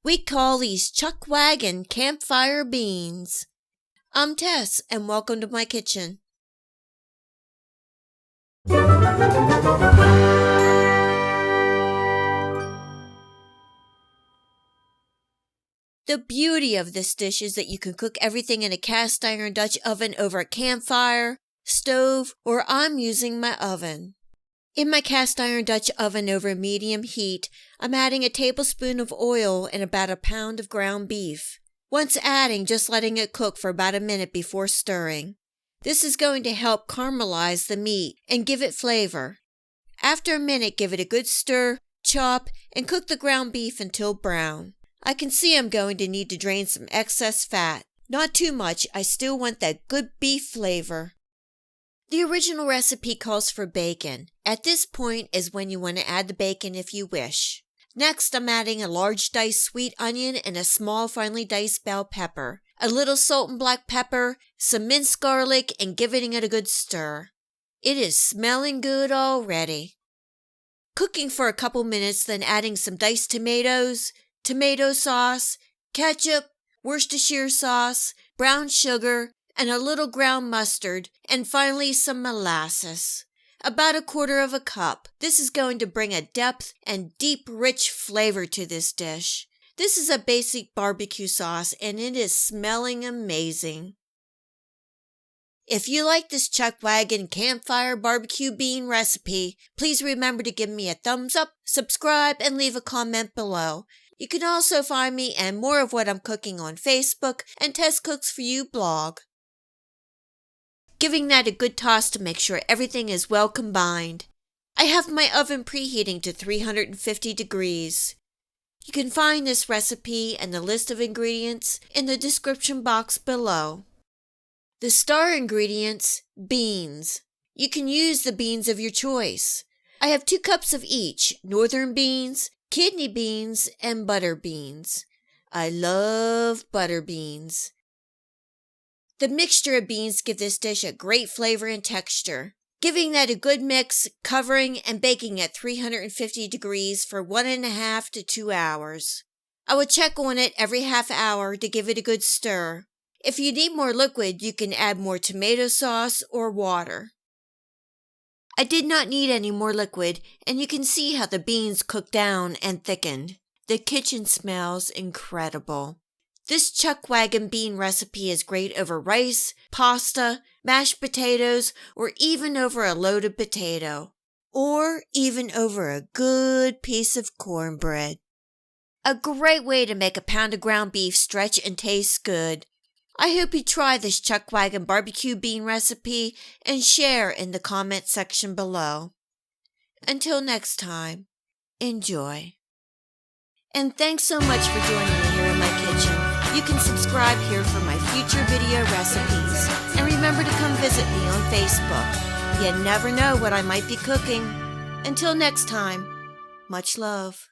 We call these Wagon Campfire beans. I'm Tess, and welcome to my kitchen. The beauty of this dish is that you can cook everything in a cast iron Dutch oven over a campfire, stove, or I'm using my oven. In my cast iron Dutch oven over medium heat, I'm adding a tablespoon of oil and about a pound of ground beef. Once adding, just letting it cook for about a minute before stirring. This is going to help caramelize the meat and give it flavor. After a minute, give it a good stir, chop, and cook the ground beef until brown. I can see I'm going to need to drain some excess fat. Not too much, I still want that good beef flavor. The original recipe calls for bacon. At this point is when you want to add the bacon if you wish. Next, I'm adding a large diced sweet onion and a small finely diced bell pepper, a little salt and black pepper, some minced garlic, and giving it a good stir. It is smelling good already. Cooking for a couple minutes, then adding some diced tomatoes, tomato sauce, ketchup, Worcestershire sauce, brown sugar, and a little ground mustard, and finally some molasses. About 1/4 cup. This is going to bring a depth and deep, rich flavor to this dish. This is a basic barbecue sauce, and it is smelling amazing. If you like this Wagon Campfire BBQ bean recipe, please remember to give me a thumbs up, subscribe, and leave a comment below. You can also find me and more of what I'm cooking on Facebook and Tess Cooks For You blog. Giving that a good toss to make sure everything is well combined. I have my oven preheating to 350 degrees. You can find this recipe and the list of ingredients in the description box below. The star ingredients, beans. You can use the beans of your choice. I have 2 cups of each, northern beans, kidney beans, and butter beans. I love butter beans. The mixture of beans give this dish a great flavor and texture. Giving that a good mix, covering and baking at 350 degrees for 1.5 to 2 hours. I will check on it every half hour to give it a good stir. If you need more liquid, you can add more tomato sauce or water. I did not need any more liquid, and you can see how the beans cooked down and thickened. The kitchen smells incredible. This Wagon bean recipe is great over rice, pasta, mashed potatoes, or even over a loaded potato. Or even over a good piece of cornbread. A great way to make a pound of ground beef stretch and taste good. I hope you try this Wagon BBQ bean recipe and share in the comment section below. Until next time, enjoy. And thanks so much for joining me here in my kitchen. You can subscribe here for my future video recipes. And remember to come visit me on Facebook. You never know what I might be cooking. Until next time, much love.